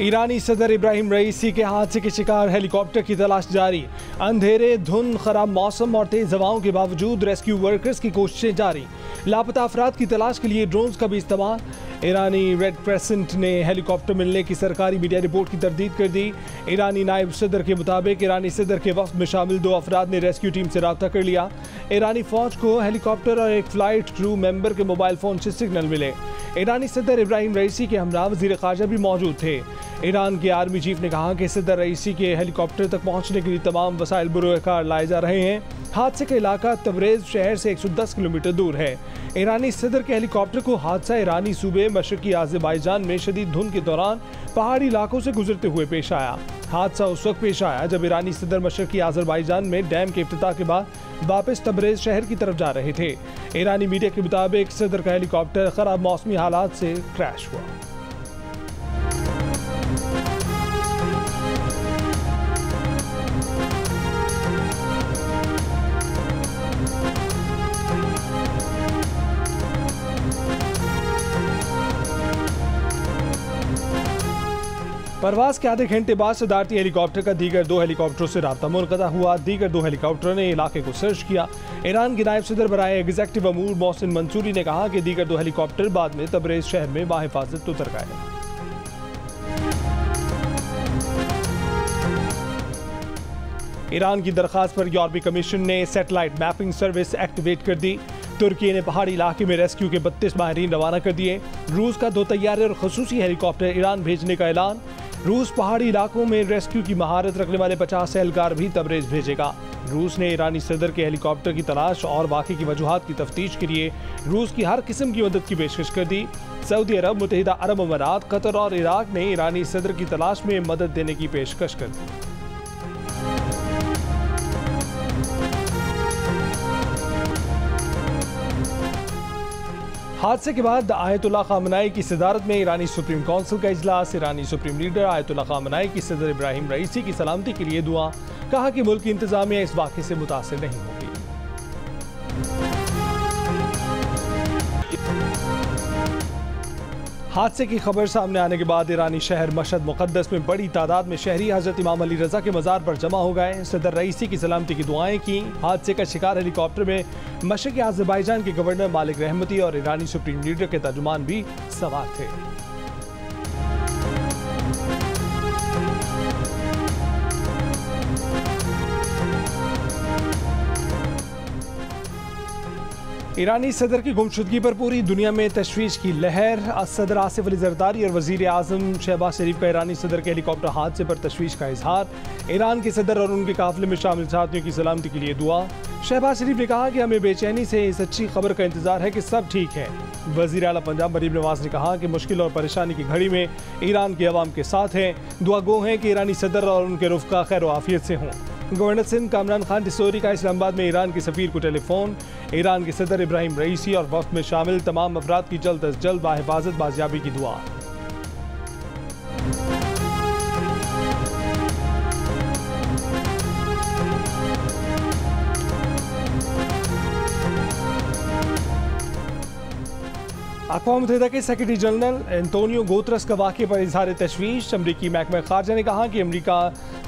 ईरानी सदर इब्राहिम रईसी के हादसे के शिकार हेलीकॉप्टर की तलाश जारी। अंधेरे, धुंध, खराब मौसम और तेज हवाओं के बावजूद रेस्क्यू वर्कर्स की कोशिशें जारी। लापता अफराद की तलाश के लिए ड्रोन्स का भी इस्तेमाल। ईरानी रेड क्रेसेंट ने हेलीकॉप्टर मिलने की सरकारी मीडिया रिपोर्ट की तरदीद कर दी। ईरानी नायब सदर के मुताबिक ईरानी सदर के वफ्द में शामिल 2 अफराद ने रेस्क्यू टीम से रब्ता कर लिया। ईरानी फौज को हेलीकॉप्टर और एक फ्लाइट क्रू मेंबर के मोबाइल फोन से सिग्नल मिले। ईरानी सदर इब्राहिम रईसी के हमरा वज़ीर ख़ारजा भी मौजूद थे। ईरान के आर्मी चीफ ने कहा कि सदर रईसी के हेलीकॉप्टर तक पहुंचने के लिए तमाम वसाइल बुरोकार लाए जा रहे हैं। हादसे का इलाका तबरेज़ शहर से 110 किलोमीटर दूर है। ईरानी सदर के हेलीकॉप्टर को हादसा ईरानी सूबे मशरकी आज़रबाईजान में शदीद धुंध के दौरान पहाड़ी इलाकों से गुजरते हुए पेश आया। हादसा उस वक्त पेश आया जब ईरानी सदर मशरकी आज़रबाईजान में डैम के इफ्तिताह के बाद वापस तबरेज़ शहर की तरफ जा रहे थे। ईरानी मीडिया के मुताबिक सदर का हेलीकॉप्टर खराब मौसमी हालात से क्रैश हुआ। परवाज के आधे घंटे बाद सदारती हेलीकॉप्टर का दीगर 2 हेलीकॉप्टरों से राब्ता मुनक़ता हुआ। दीगर 2 हेलीकॉप्टरों ने इलाके को सर्च किया। ईरान के नायब सदर बराए एग्जीक्यूटिव अमूर मोहसिन मंसूरी ने कहा कि दीगर 2 हेलीकॉप्टर बाद में तबरेज़ शहर में बाहिफाजत उतर गए। ईरान की दरख्वास्त पर यूरोपीय कमीशन ने सैटेलाइट मैपिंग सर्विस एक्टिवेट कर दी। तुर्की ने पहाड़ी इलाके में रेस्क्यू के 32 माहिरीन रवाना कर दिए। रूस का 2 तैयारे और खसूसी हेलीकॉप्टर ईरान भेजने का ऐलान। रूस पहाड़ी इलाकों में रेस्क्यू की महारत रखने वाले 50 एहलकार भी तबरेज़ भेजेगा। रूस ने ईरानी सदर के हेलीकॉप्टर की तलाश और बाकी की वजूहात की तफ्तीश के लिए रूस की हर किस्म की मदद की पेशकश कर दी। सऊदी अरब, मुत्तहिदा अरब अमारात, कतर और इराक ने ईरानी सदर की तलाश में मदद देने की पेशकश कर दी। हादसे के बाद आयतुल्लाह खामनाई की सदारत में ईरानी सुप्रीम काउंसिल का इजलास। ईरानी सुप्रीम लीडर आयतुल्लाह खामनाई की सदर इब्राहिम रईसी की सलामती के लिए दुआ। कहा कि मुल्क की इंतजामिया इस वाक़े से मुतासिर नहीं होगी। हादसे की खबर सामने आने के बाद ईरानी शहर मशहद मुक़द्दस में बड़ी तादाद में शहरी हज़रत इमाम अली रज़ा के मज़ार पर जमा हो गए। सदर रईसी की सलामती की दुआएं की। हादसे का शिकार हेलीकॉप्टर में मशरक़ी आज़रबाईजान के गवर्नर मालिक रहमती और ईरानी सुप्रीम लीडर के तर्जुमान भी सवार थे। ईरानी सदर की गुमशुदगी पर पूरी दुनिया में तशवीश की लहर। सदर आसिफ अली जरदारी और वज़ीर आज़म शहबाज शरीफ का ईरानी सदर के हेलीकॉप्टर हादसे पर तशवीश का इजहार। ईरान के सदर और उनके काफिले में शामिल साथियों की सलामती के लिए दुआ। शहबाज शरीफ ने कहा कि हमें बेचैनी से इस अच्छी खबर का इंतजार है कि सब ठीक है। वज़ीर आला पंजाब मरीम नवाज ने कहा कि मुश्किल और परेशानी की घड़ी में ईरान के अवाम के साथ हैं। दुआ गो हैं कि ईरानी सदर और उनके रुफ़का खैर आफियत से हों। गवर्नर सिंध कामरान खान डिसोरी का इस्लामाबाद में ईरान के सफ़ीर को टेलीफोन। ईरान के सदर इब्राहिम रईसी और वफ़द में शामिल तमाम अफराद की जल्द अज जल्द बाहिफाजत बाजियाबी की दुआ। अक़वाम मुत्तहिदा के सेक्रेटरी जनरल एंटोनियो गुतरस का वाक़े पर इजहार तशवीश। अमरीकी महकमा ख़ारजा ने कहा कि अमरीका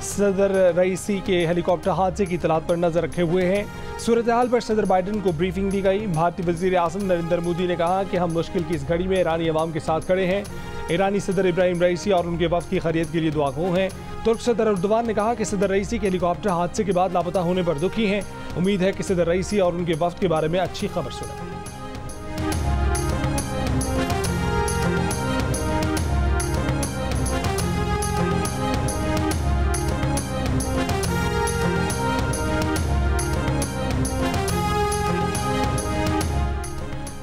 सदर रईसी के हेलीकॉप्टर हादसे की इतलात पर नज़र रखे हुए हैं। सूरत हाल पर सदर बाइडन को ब्रीफिंग दी गई। भारतीय वज़ीर आज़म नरेंद्र मोदी ने कहा कि हम मुश्किल की इस घड़ी में ईरानी अवाम के साथ खड़े हैं। ईरानी सदर इब्राहिम रईसी और उनके वफ़द की खैरियत के लिए दुआ गो हैं। तुर्क सदर अर्दोगान ने कहा कि सदर रईसी के हेलीकॉप्टर हादसे के बाद लापता होने पर दुखी हैं। उम्मीद है कि सदर रईसी और उनके वफ़द के बारे में अच्छी खबर सुने।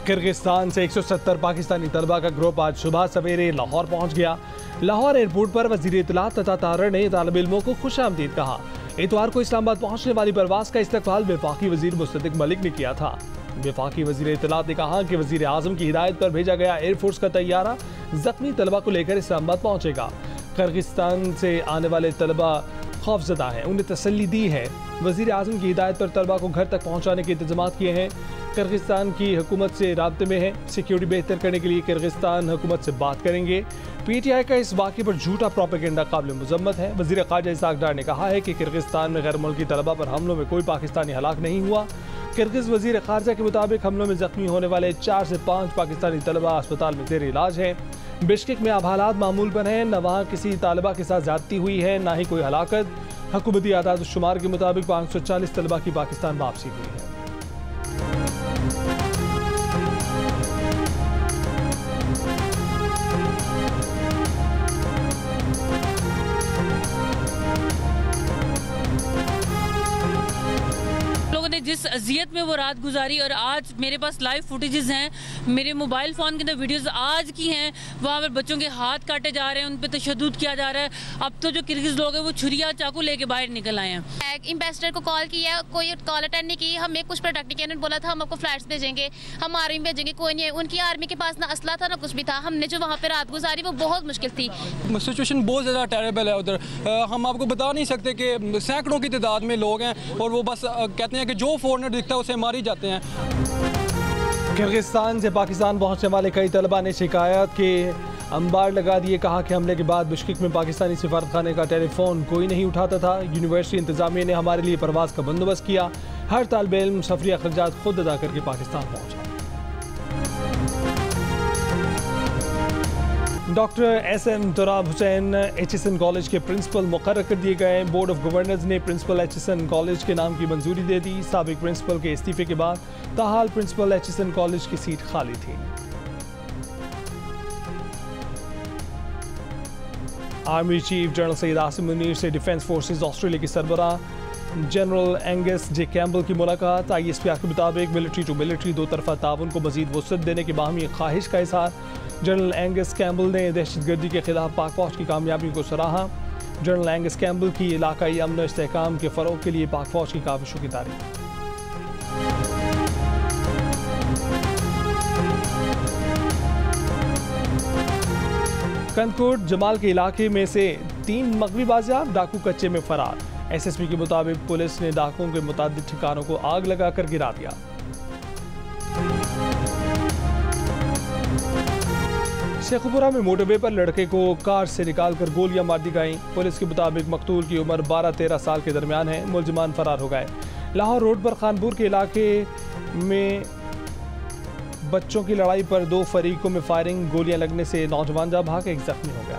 किर्गिस्तान से 170 पाकिस्तानी तलबा का ग्रुप आज सुबह सवेरे लाहौर पहुंच गया। लाहौर एयरपोर्ट पर वज़ीर इत्तलात तथा तारड़ ने तालिब इल्मों को खुशामदीद कहा। इतवार को इस्लामाबाद पहुंचने वाली परवाज़ का इस्तकबाल वफाकी वज़ीर मुस्तदिक मलिक ने किया था। वफाकी वज़ीर इत्तलात ने कहा कि वज़ीर आज़म की हिदायत पर भेजा गया एयरफोर्स का तैयारा जख्मी तलबा को लेकर इस्लामाबाद पहुंचेगा। किर्गिस्तान से आने वाले तलबा खौफजदा हैं, उन्हें तसल्ली दी है। वज़ीर आज़म की हिदायत पर तलबा को घर तक पहुँचाने के इंतजाम किए हैं। किर्गिस्तान की हुकूमत से राब्ते में है। सिक्योरिटी बेहतर करने के लिए किर्गिस्तान हुकूमत से बात करेंगे। PTI का इस वाक़े पर झूठा प्रोपेगेंडा काबिल मुज़म्मत है। वज़ीर ख़ारजा इसहाक़ डार ने कहा है कि किर्गिस्तान में गैर मुल्की तलबा पर हमलों में कोई पाकिस्तानी हलाक नहीं हुआ। किर्गिज़ वज़ीर ख़ारजा के मुताबिक हमलों में ज़ख्मी होने वाले 4 से 5 पाकिस्तानी तलबा अस्पताल में ज़ेर इलाज हैं। बिश्केक में अब हालात मामूल पर हैं, न वहाँ किसी तालिबा के साथ ज़्यादती हुई है, ना ही कोई हलाकत। हुकूमती आदाद शुमार के मुताबिक 540 तलबा की पाकिस्तान वापसी हुई है। जिस अजियत में वो रात गुजारी, और आज मेरे पास लाइव फुटेजेस हैं, मेरे मोबाइल फ़ोन के अंदर वीडियोस आज की हैं। वहाँ पर बच्चों के हाथ काटे जा रहे हैं, उन पर तशद्दुद किया जा रहा है। अब तो जो किर्गिज़ लोग हैं वो छुरिया चाकू लेके बाहर निकल आए हैं। एम्बेसडर को कॉल किया, कोई कॉल अटेंड नहीं की। हमें कुछ प्रोडक्ट नहीं किया, उन्होंने बोला था हम आपको फ्लैट्स भेजेंगे, हम आर्मी भेजेंगे, कोई नहीं है। उनकी आर्मी के पास ना असला था ना कुछ भी था। हमने जो वहाँ पे रात गुजारी वो बहुत मुश्किल थी। सिचुएशन बहुत ज़्यादा टेरेबल है उधर। हम आपको बता नहीं सकते कि सैकड़ों की तादाद में लोग हैं और वो बस कहते हैं कि जो फॉरेनर दिखता है उसे मारी जाते हैं। किर्गिस्तान से पाकिस्तान पहुंचने वाले कई तलबा ने शिकायत के अंबार लगा दिए। कहा कि हमले के बाद बिश्केक में पाकिस्तानी सिफारतखाने का टेलीफोन कोई नहीं उठाता था। यूनिवर्सिटी इंतजामिया ने हमारे लिए परवाज़ का बंदोबस्त किया। हर तालिब इल्म सफरी अखराजात खुद अदा करके पाकिस्तान पहुंचा। Doctor SM Turab Hussain HSN college के प्रिंसिपल मुकर्रर कर दिए गए। बोर्ड ऑफ गवर्नर्स ने प्रिंसिपल HSN कॉलेज के नाम की मंजूरी दे दी। साबिक प्रिंसिपल के इस्तीफे के बाद ताहाल प्रिंसिपल HSN कॉलेज की सीट खाली थी। Army chief general Syed Asim Munir से डिफेंस फोर्सेज ऑस्ट्रेलिया के सरबराह जनरल एंगस जे कैम्बल की मुलाकात। ISPR के मुताबिक मिलिट्री टू मिलिट्री दो तरफा ताउन को मजीद वसअत देने की बाहमी ख्वाहिश का इज़हार। जनरल एंगस कैम्बल ने दहशतगर्दी के खिलाफ पाक फौज की कामयाबी को सराहा। जनरल एंगस कैम्बल की इलाकाई अमन इस्तेहकाम के फ़रोग के लिए पाक फौज की काविशों की तारीफ। कंदकोट जमाल के इलाके में से 3 मगवी बाजियाब, डाकू कच्चे में फरार। SSP के मुताबिक पुलिस ने डाकुओं के मुताबिक ठिकानों को आग लगाकर गिरा दिया। शेखुपुरा में मोटरवे पर लड़के को कार से निकालकर गोलियां मार दी गईं। पुलिस के मुताबिक मकतूल की उम्र 12-13 साल के दरमियान है। मुलजिमान फरार हो गए। लाहौर रोड पर खानपुर के इलाके में बच्चों की लड़ाई पर 2 फरीकों में फायरिंग, गोलियां लगने से नौजवान जा भाग, एक जख्मी हो गया।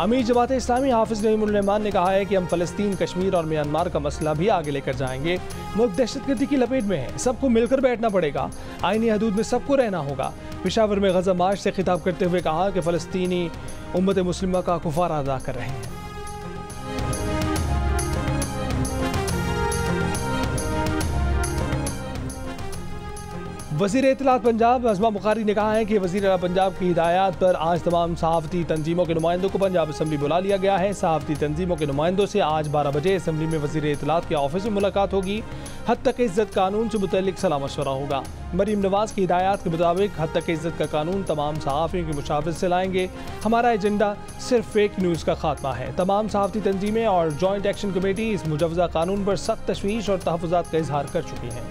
अमीर जमात इस्लामी हाफिज नईमुर रहमान ने कहा है कि हम फ़लस्तीन, कश्मीर और म्यांमार का मसला भी आगे लेकर जाएंगे। मुल्क दहशतगर्दी की लपेट में है, सबको मिलकर बैठना पड़ेगा। आईनी हदूद में सबको रहना होगा। पेशावर में गज़ा मार्च से खिताब करते हुए कहा कि फ़लस्तीनी उम्मत मुस्लिमा का कुफारा अदा कर रहे हैं। वज़ीर इत्तलात पंजाब अज़मा बुखारी ने कहा है कि वज़ीर आला पंजाब की हिदायत पर आज तमाम सहाफ़ती तंजीमों के नुमाइंदों को पंजाब असम्बली बुला लिया गया है। सहाफ़ती तंजीमों के नुमाइंदों से आज 12 बजे असम्बली में वज़ीर इत्तलात के ऑफिस में मुलाकात होगी। हद तक इज़्ज़त कानून से मुतल्लिक़ सलाह मशवरा होगा। मरीम नवाज़ की हिदायत के मुताबिक हद तक इज़्ज़त का कानून तमाम सहाफ़ियों की मुशावरत से लाएंगे। हमारा एजेंडा सिर्फ फेक न्यूज़ का खात्मा है। तमाम सहाफ़ती तंजीमें और जॉइंट एक्शन कमेटी इस मुजवज़ा कानून पर सख्त तशवीश और तहफ़्फ़ुज़ात का इजहार कर चुकी हैं।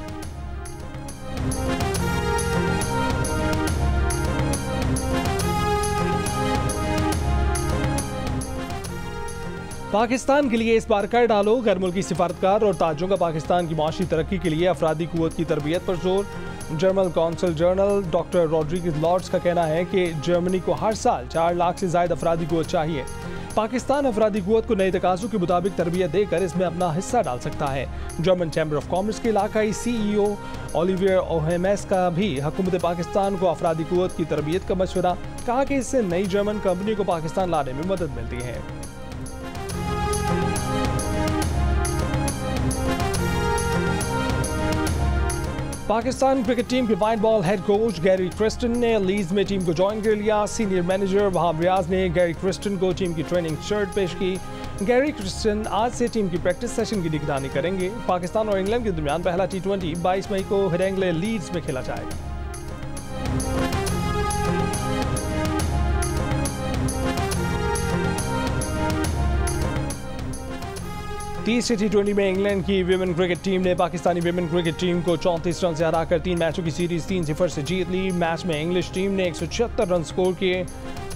पाकिस्तान के लिए इस बार कर डालो। गैर मुल्की सिफारतकार और ताजों का पाकिस्तान की माशी तरक्की के लिए अफरादी कुव्वत की तरबियत पर जोर। German consul general doctor Rodriguez Lords का कहना है कि जर्मनी को हर साल 4 लाख से ज़ायद अफरादी कुव्वत चाहिए। पाकिस्तान अफरादी कुव्वत को नए तकाज़ों के मुताबिक तरबियत देकर इसमें अपना हिस्सा डाल सकता है। जर्मन चैम्बर ऑफ कॉमर्स के इलाकाई CEO ओलिवियर ओहेमेस का भी हुकूमत पाकिस्तान को अफरादी कुव्वत की तरबियत का मशवरा। कहा कि इससे नई जर्मन कंपनी को पाकिस्तान लाने में मदद मिलती है। पाकिस्तान क्रिकेट टीम के white ball head coach Gary Kristen ने लीड्स में टीम को ज्वाइन कर लिया। सीनियर मैनेजर वहाब रियाज ने गैरी क्रिस्टन को टीम की ट्रेनिंग शर्ट पेश की। गैरी क्रिस्टन आज से टीम की प्रैक्टिस सेशन की निगरानी करेंगे। पाकिस्तान और इंग्लैंड के दरमियान पहला T20 22 मई को हेडिंग्ले लीड्स में खेला जाएगा। तीसरे T20 में इंग्लैंड की विमेन क्रिकेट टीम ने पाकिस्तानी विमेन क्रिकेट टीम को 34 रन से हराकर 3 मैचों की सीरीज 3-0 से जीत ली। मैच में इंग्लिश टीम ने 176 रन स्कोर किए।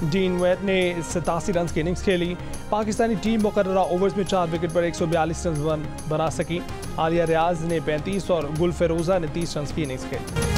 डीन वेट ने 87 रन की इनिंग्स खेली। पाकिस्तानी टीम मुकर्ररा ओवर्स में 4 विकेट पर 142 रन बना सकी। आलिया रियाज ने 35 और गुल फेरोजा ने 30 रन की इनिंग्स खेली।